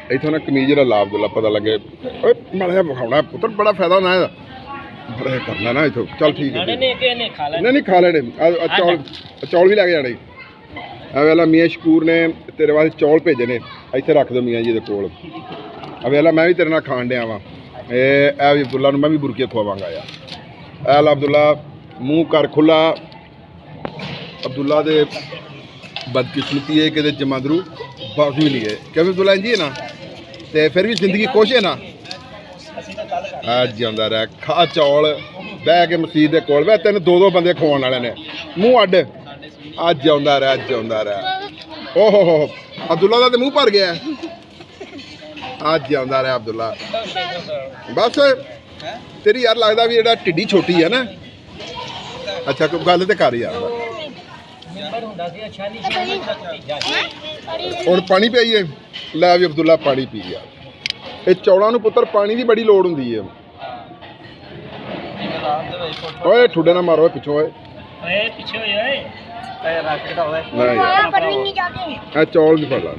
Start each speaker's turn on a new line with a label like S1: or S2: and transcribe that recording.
S1: इथों ना कमीज ला अब्दुल्ला पता लगे माड़ा विखाना पुत्र बड़ा फायदा होना है बड़ा करना ना इथों चल ठीक है नहीं खा लेने चौल भी लैके जाने वेला मियाँ शकूर ने तेरे वास्ते चौल भेजे ने इत्थे रख दो मियाँ जी दे कोल वेला मैं भी तेरे नाल खान दिया वा भी अब्दुल्ला मैं भी बुरके खुआवांगा यार ऐ ला अब्दुल्ला मूँह कर खुला अब्दुल्ला दे बदकिस्मती है कि जमांदरू बस भी नहीं है क्योंकि अब्दुल्ला जी है ना तो फिर भी जिंदगी खुश है ना जिंदा रह खा चौल बह के मसीत के कोल बह तेन दो बंदे खवाने वाले ने मूँह अड्ड जिंदा रह ओहो हो अब्दुल्ला का तो मूँह भर गया जिंदा रह अब्दुल्ला बस तेरी यार लगता भी जो टिड्डी छोटी है ना अच्छा गल तो कर यार और पानी पियाइए लै भी अब्दुल्ला पानी पी गया ये चौलों नूं पुत्र पानी की बड़ी लोड़ होंदी है ओए ठुड्डे ना मारो पिछों चौल भी फड़ ला